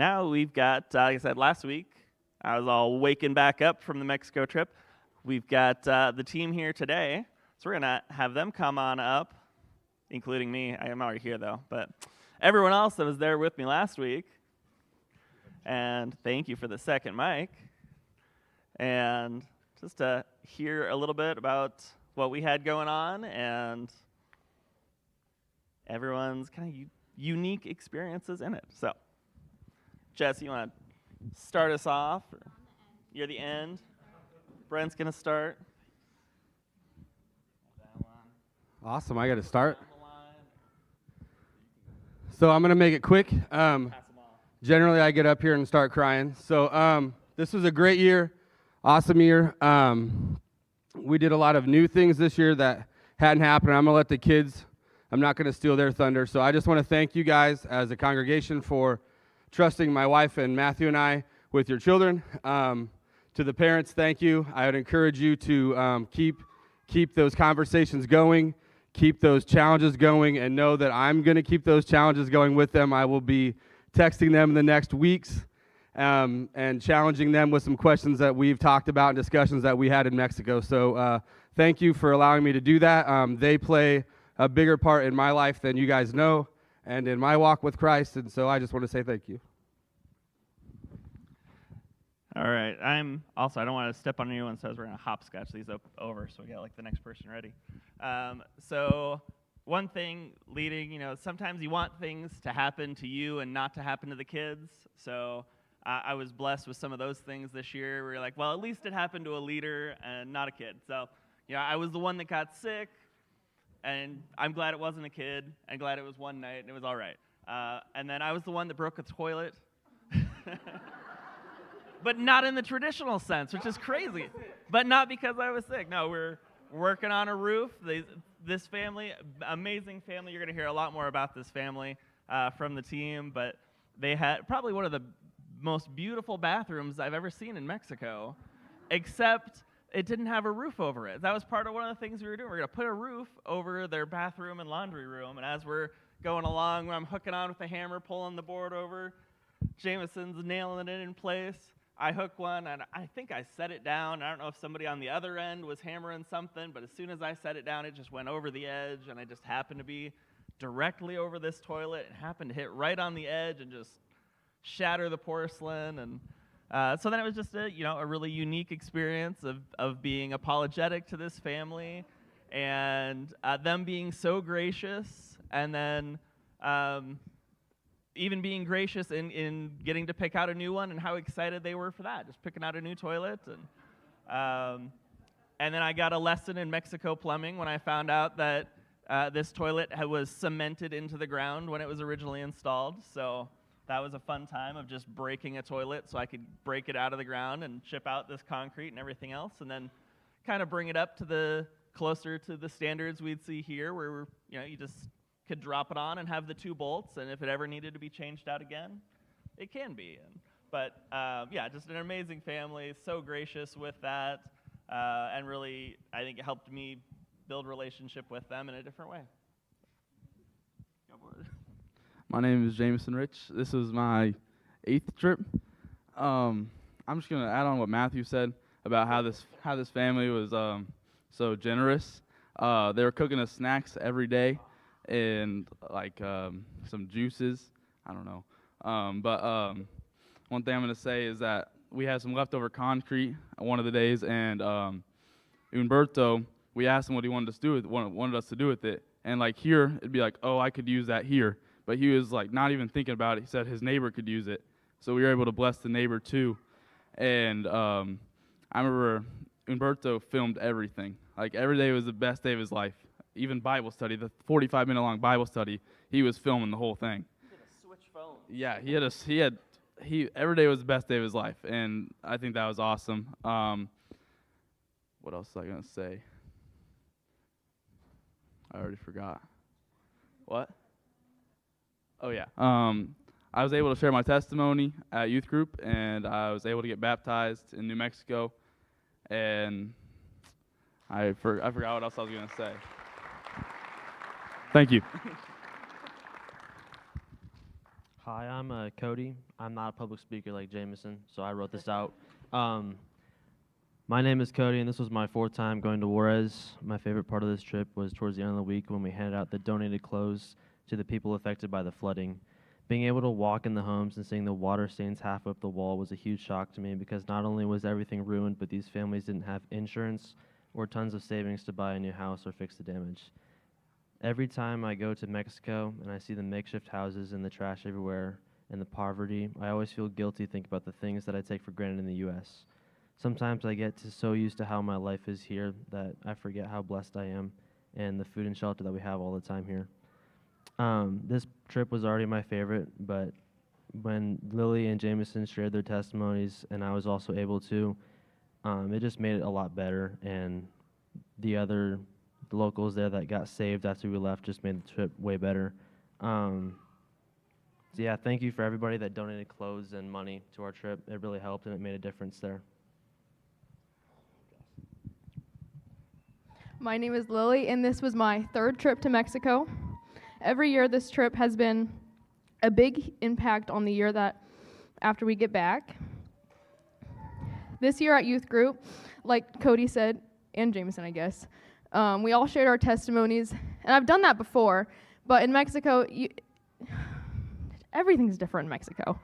Now we've got, like I said, last week, I was all waking back up from the Mexico trip. We've got the team here today, so we're going to have them come on up, including me. I am already here, though, but everyone else that was there with me last week. And thank you for the second mic. And just to hear a little bit about what we had going on and everyone's kind of unique experiences in it. So, Jesse, you want to start us off? You're the end. Brent's going to start. Awesome, I got to start. So I'm going to make it quick. Generally, I get up here and start crying. So this was a great year, awesome year. We did a lot of new things this year that hadn't happened. I'm going to let the kids, I'm not going to steal their thunder. So I just want to thank you guys as a congregation for trusting my wife and Matthew and I with your children. To the parents, thank you. I would encourage you to keep those conversations going, keep those challenges going, and know that I'm going to keep those challenges going with them. I will be texting them in the next weeks and challenging them with some questions that we've talked about and discussions that we had in Mexico. So thank you for allowing me to do that. They play a bigger part in my life than you guys know and in my walk with Christ, and so I just want to say thank you. All right. I don't want to step on anyone says we're going to hopscotch these over, so we got like the next person ready. So one thing leading, sometimes you want things to happen to you and not to happen to the kids. So I was blessed with some of those things this year. We were like, well, at least it happened to a leader and not a kid. So, I was the one that got sick, and I'm glad it wasn't a kid. I'm glad it was one night, and it was all right. And then I was the one that broke a toilet. But not in the traditional sense, which is crazy. But not because I was sick. No, we're working on a roof. This family, amazing family. You're going to hear a lot more about this family from the team. But they had probably one of the most beautiful bathrooms I've ever seen in Mexico, except it didn't have a roof over it. That was part of one of the things we were doing. We're going to put a roof over their bathroom and laundry room. And as we're going along, when I'm hooking on with the hammer, pulling the board over, Jameson's nailing it in place. I hook one, and I think I set it down. I don't know if somebody on the other end was hammering something, but as soon as I set it down, it just went over the edge, and I just happened to be directly over this toilet and happened to hit right on the edge and just shatter the porcelain. And so then it was just a really unique experience of being apologetic to this family and them being so gracious, and then even being gracious in getting to pick out a new one and how excited they were for that, just picking out a new toilet. And then I got a lesson in Mexico plumbing when I found out that this toilet was cemented into the ground when it was originally installed. So that was a fun time of just breaking a toilet so I could break it out of the ground and chip out this concrete and everything else, and then kind of bring it up to closer to the standards we'd see here, where you just could drop it on and have the 2 bolts, and if it ever needed to be changed out again, it can be. But just an amazing family, so gracious with that, and really, I think it helped me build relationship with them in a different way. My name is Jameson Rich. This was my 8th trip. I'm just going to add on what Matthew said about how this family was so generous. They were cooking us snacks every day, and some juices. I don't know. But one thing I'm going to say is that we had some leftover concrete one of the days, and Humberto, we asked him what he wanted us to do with it. And here, it'd be like, oh, I could use that here. But he was not even thinking about it. He said his neighbor could use it. So we were able to bless the neighbor too. And I remember Humberto filmed everything. Every day was the best day of his life. Even Bible study, the 45-minute long Bible study, he was filming the whole thing. He had a switch phone. Yeah, every day was the best day of his life, and I think that was awesome. What else was I gonna say? I already forgot. What? Oh yeah. I was able to share my testimony at youth group, and I was able to get baptized in New Mexico, and I forgot what else I was gonna say. Thank you. Hi, I'm Cody. I'm not a public speaker like Jameson, so I wrote this out. My name is Cody, and this was my 4th time going to Juarez. My favorite part of this trip was towards the end of the week when we handed out the donated clothes to the people affected by the flooding. Being able to walk in the homes and seeing the water stains half up the wall was a huge shock to me because not only was everything ruined, but these families didn't have insurance or tons of savings to buy a new house or fix the damage. Every time I go to Mexico and I see the makeshift houses and the trash everywhere and the poverty, I always feel guilty thinking about the things that I take for granted in the U.S. Sometimes I get so used to how my life is here that I forget how blessed I am and the food and shelter that we have all the time here. This trip was already my favorite, but when Lily and Jameson shared their testimonies and I was also able to, it just made it a lot better, and the locals there that got saved after we left just made the trip way better. So yeah, thank you for everybody that donated clothes and money to our trip. It really helped and it made a difference there. My name is Lily, and this was my 3rd trip to Mexico. Every year this trip has been a big impact on the year that after we get back. This year at youth group, like Cody said, and Jameson, I guess, we all shared our testimonies, and I've done that before, but in Mexico, everything's different in Mexico.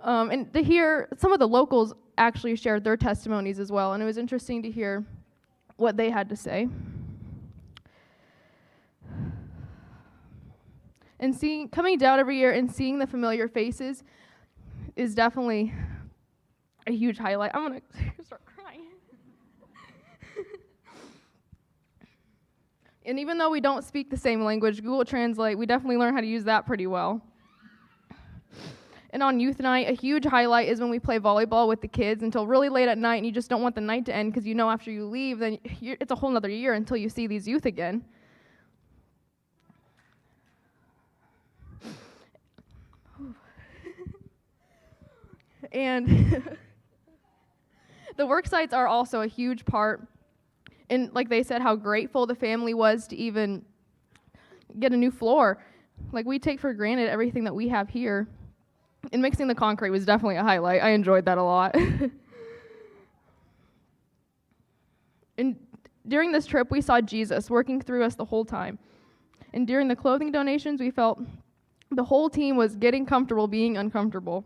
And to hear some of the locals actually shared their testimonies as well, and it was interesting to hear what they had to say. And coming down every year and seeing the familiar faces is definitely a huge highlight. I'm gonna start crying. And even though we don't speak the same language, Google Translate, we definitely learn how to use that pretty well. And on youth night, a huge highlight is when we play volleyball with the kids until really late at night, and you just don't want the night to end because you know after you leave, then it's a whole nother year until you see these youth again. And the work sites are also a huge part. And like they said, how grateful the family was to even get a new floor. Like, we take for granted everything that we have here. And mixing the concrete was definitely a highlight. I enjoyed that a lot. And during this trip, we saw Jesus working through us the whole time. And during the clothing donations, we felt the whole team was getting comfortable being uncomfortable.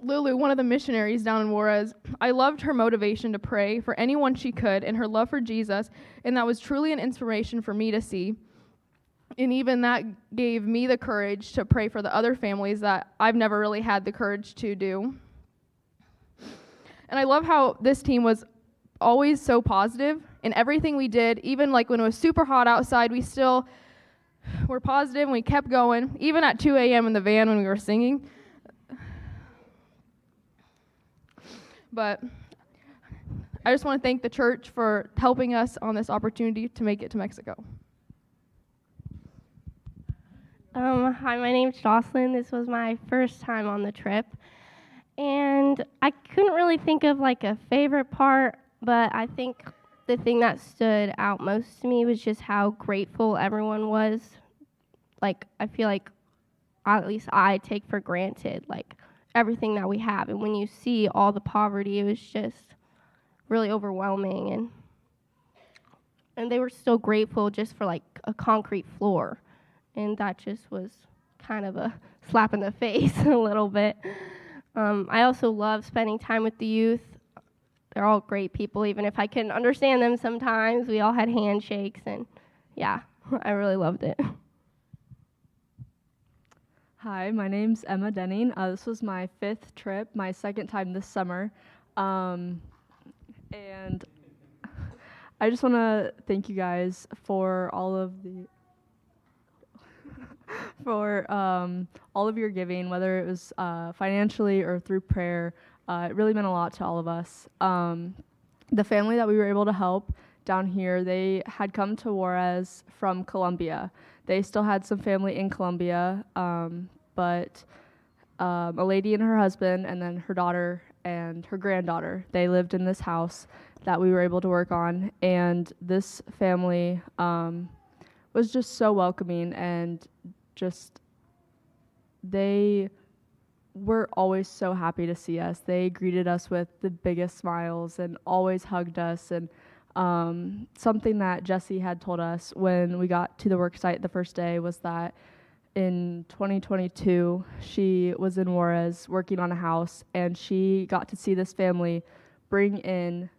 Lulu, one of the missionaries down in Juarez, I loved her motivation to pray for anyone she could and her love for Jesus, and that was truly an inspiration for me to see. And even that gave me the courage to pray for the other families that I've never really had the courage to do. And I love how this team was always so positive in everything we did. Even like when it was super hot outside, we still were positive and we kept going, even at 2 a.m. in the van when we were singing. But I just want to thank the church for helping us on this opportunity to make it to Mexico. Hi, my name's Jocelyn. This was my first time on the trip. And I couldn't really think of like a favorite part, but I think the thing that stood out most to me was just how grateful everyone was. Like, I feel like, at least I take for granted, like, everything that we have. And when you see all the poverty, it was just really overwhelming. And they were still grateful just for, like, a concrete floor. And that just was kind of a slap in the face a little bit. I also love spending time with the youth. They're all great people, even if I couldn't understand them sometimes. We all had handshakes, and yeah, I really loved it. Hi, my name's Emma Denning. This was my 5th trip, my 2nd time this summer. And I just want to thank you guys for all of the all of your giving, whether it was financially or through prayer. It really meant a lot to all of us. The family that we were able to help down here, they had come to Juarez from Colombia. They still had some family in Colombia, but a lady and her husband, and then her daughter and her granddaughter, they lived in this house. that we were able to work on. And this family was just so welcoming, and just they were always so happy to see us. They greeted us with the biggest smiles and always hugged us. And something that Jessie had told us when we got to the work site the first day was that in 2022, she was in Juarez working on a house, and she got to see this family bring in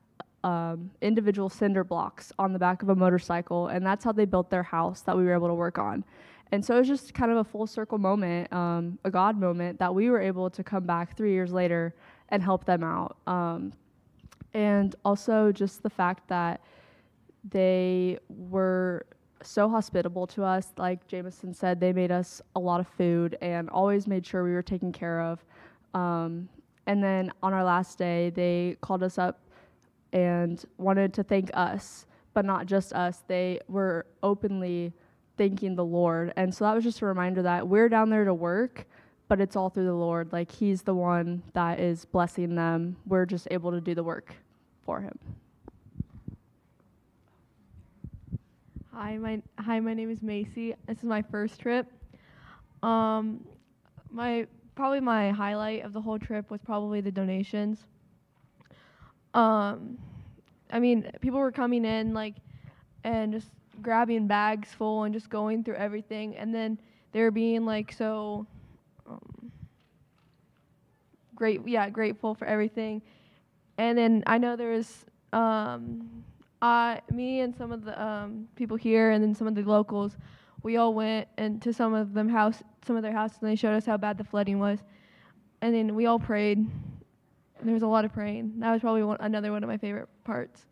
individual cinder blocks on the back of a motorcycle, and that's how they built their house that we were able to work on. And so it was just kind of a full circle moment, a God moment, that we were able to come back 3 years later and help them out. And also just the fact that they were so hospitable to us. Like Jameson said, they made us a lot of food and always made sure we were taken care of. And then on our last day, they called us up and wanted to thank us, but not just us. They were openly thanking the Lord. And so that was just a reminder that we're down there to work, but it's all through the Lord. Like, He's the one that is blessing them. We're just able to do the work for Him. Hi, my name is Macy. This is my first trip. Probably my highlight of the whole trip was probably the donations. I mean, people were coming in and just grabbing bags full and just going through everything, and then they were being so grateful for everything. And then I know there was me and some of the people here, and then some of the locals, we all went into some of their houses, and they showed us how bad the flooding was. And then we all prayed. There was a lot of praying. That was probably another one of my favorite parts.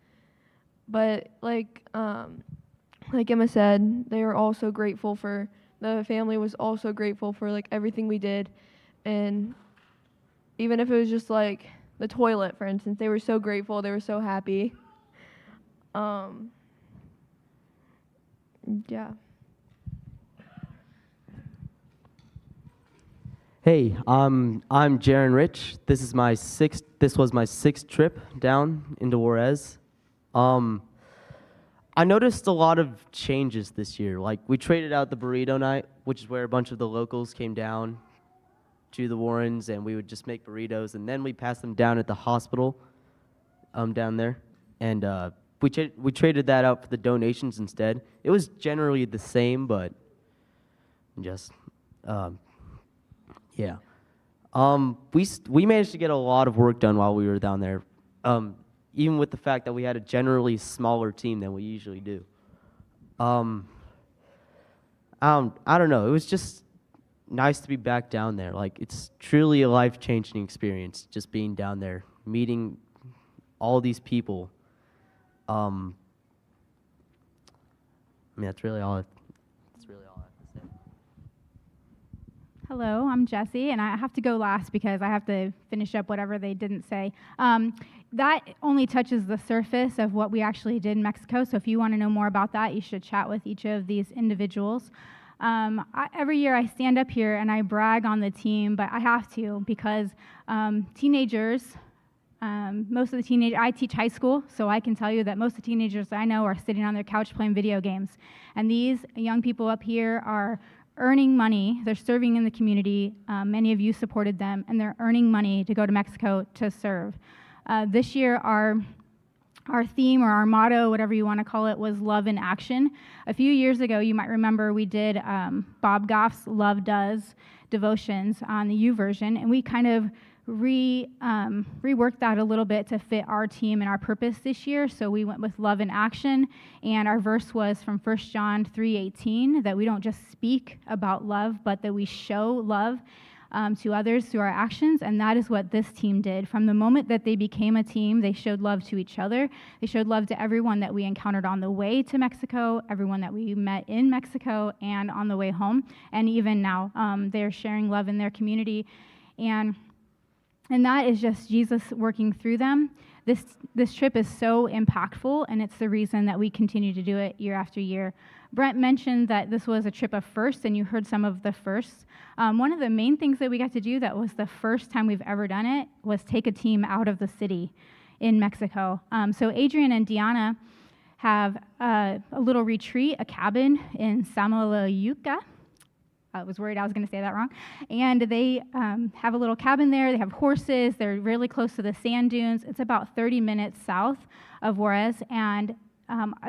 But like Emma said, they were also grateful for, the family was also grateful for everything we did. And even if it was just the toilet, for instance, they were so grateful. They were so happy. Yeah. Hey, I'm Jaron Rich. This was my sixth trip down into Juarez. I noticed a lot of changes this year. We traded out the burrito night, which is where a bunch of the locals came down to the Warrens, and we would just make burritos, and then we passed them down at the hospital down there. And we traded that out for the donations instead. It was generally the same, but just, yeah. We managed to get a lot of work done while we were down there, even with the fact that we had a generally smaller team than we usually do. I don't know. It was just nice to be back down there. It's truly a life-changing experience just being down there, meeting all these people. That's really all I have to say. Hello, I'm Jessie, and I have to go last because I have to finish up whatever they didn't say. That only touches the surface of what we actually did in Mexico, so if you want to know more about that, you should chat with each of these individuals. Every year I stand up here and I brag on the team, but I have to because teenagers, most of the teenagers, I teach high school, so I can tell you that most of the teenagers I know are sitting on their couch playing video games. And these young people up here are earning money. They're serving in the community. Many of you supported them, and they're earning money to go to Mexico to serve. This year, our theme, or our motto, whatever you want to call it, was Love in Action. A few years ago, you might remember we did Bob Goff's Love Does devotions on the U version, and we kind of reworked that a little bit to fit our team and our purpose this year. So we went with Love in Action, and our verse was from 1 John 3:18, that we don't just speak about love, but that we show love to others through our actions. And that is what this team did. From the moment that they became a team, they showed love to each other. They showed love to everyone that we encountered on the way to Mexico, everyone that we met in Mexico, and on the way home. And even now, they're sharing love in their community. And that is just Jesus working through them. This trip is so impactful, and it's the reason that we continue to do it year after year. Brent mentioned that this was a trip of firsts, and you heard some of the firsts. One of the main things that we got to do that was the first time we've ever done it was take a team out of the city. in Mexico. So Adrian and Diana have a little retreat, a cabin in Samalayuca. I was worried I was going to say that wrong. And they have a little cabin there. They have horses. They're really close to the sand dunes. It's about 30 minutes south of Juarez. And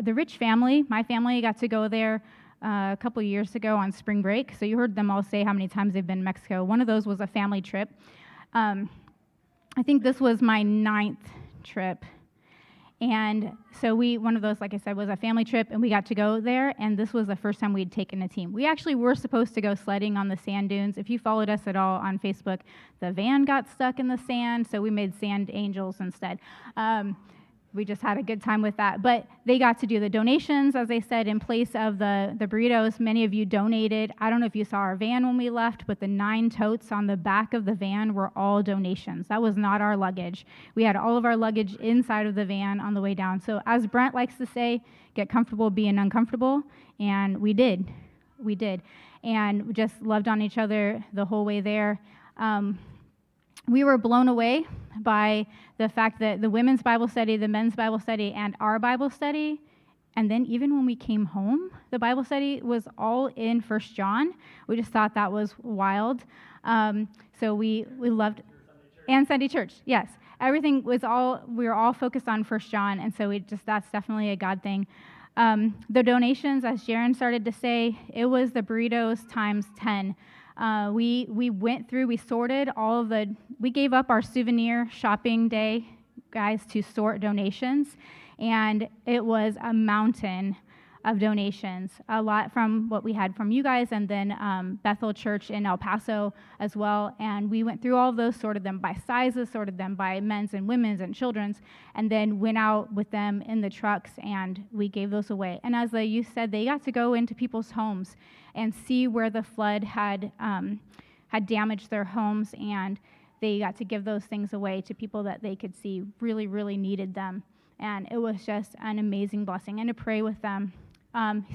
the Rich family, my family, got to go there a couple of years ago on spring break. So you heard them all say how many times they've been in Mexico. One of those was a family trip. I think this was my 9th trip. And so one of those, like I said, was a family trip, and we got to go there, and this was the first time we'd taken a team. We actually were supposed to go sledding on the sand dunes. If you followed us at all on Facebook, the van got stuck in the sand, so we made sand angels instead. We just had a good time with that. But they got to do the donations, as I said, in place of the burritos. Many of you donated. I don't know if you saw our van when we left, but the 9 totes on the back of the van were all donations. That was not our luggage. We had all of our luggage inside of the van on the way down. So as Brent likes to say, get comfortable being uncomfortable. And we did. We did. And we just loved on each other the whole way there. We were blown away by the fact that the women's Bible study, the men's Bible study, and our Bible study, and then even when we came home, the Bible study was all in 1 John. We just thought that was wild. So we loved, and Sunday church, yes. Everything was we were all focused on 1 John, and so that's definitely a God thing. The donations, as Jaron started to say, it was the burritos times 10. We went through, we sorted we gave up our souvenir shopping day, guys, to sort donations, and it was a mountain of donations, a lot from what we had from you guys, and then Bethel Church in El Paso as well, and we went through all of those, sorted them by sizes, sorted them by men's and women's and children's, and then went out with them in the trucks, and we gave those away. And as the youth said, they got to go into people's homes and see where the flood had damaged their homes, and they got to give those things away to people that they could see really, really needed them. And it was just an amazing blessing, and to pray with them.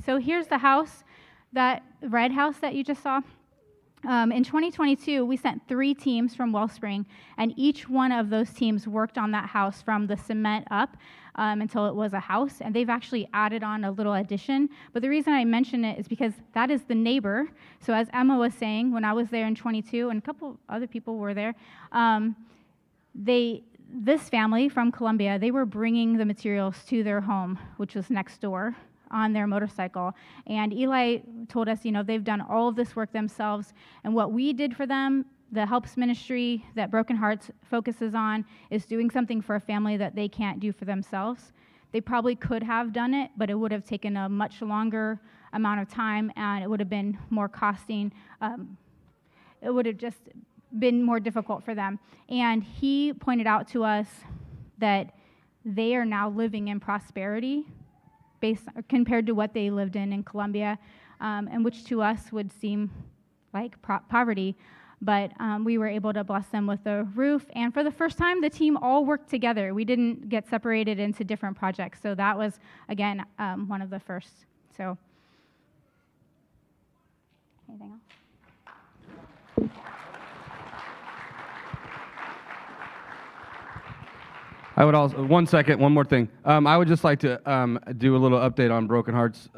So here's the house, that red house that you just saw. In 2022, we sent 3 teams from Wellspring, and each one of those teams worked on that house from the cement up until it was a house, and they've actually added on a little addition. But the reason I mention it is because that is the neighbor. So as Emma was saying, when I was there in 22, and a couple other people were there, this family from Colombia, they were bringing the materials to their home, which was next door, on their motorcycle. And Eli told us, they've done all of this work themselves. And what we did for them, the Helps Ministry that Broken Hearts focuses on, is doing something for a family that they can't do for themselves. They probably could have done it, but it would have taken a much longer amount of time, and it would have been more costing. It would have just been more difficult for them. And he pointed out to us that they are now living in prosperity compared to what they lived in Colombia, and which to us would seem like poverty. But we were able to bless them with a roof. And for the first time, the team all worked together. We didn't get separated into different projects. So that was, again, one of the first. So, anything else? I would also, one more thing. I would just like to do a little update on Broken Hearts.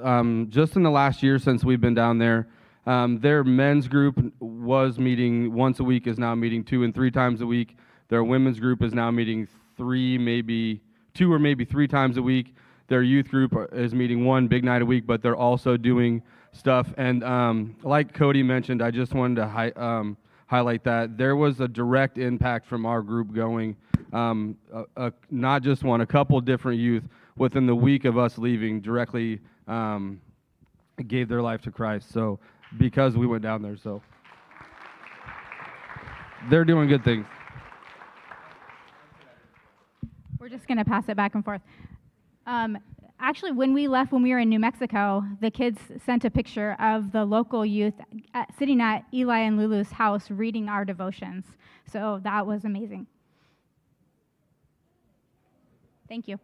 Just in the last year since we've been down there, their men's group was meeting once a week, is now meeting 2 and 3 times a week. Their women's group is now meeting 2 or maybe 3 times a week. Their youth group is meeting 1 big night a week, but they're also doing stuff. And like Cody mentioned, I just wanted to highlight that there was a direct impact from our group going. Not just one, a couple different youth within the week of us leaving directly gave their life to Christ. So because we went down there, so they're doing good things. We're just going to pass it back and forth. Actually, when we left, when we were in New Mexico, the kids sent a picture of the local youth sitting at Eli and Lulu's house reading our devotions. So that was amazing. Thank you.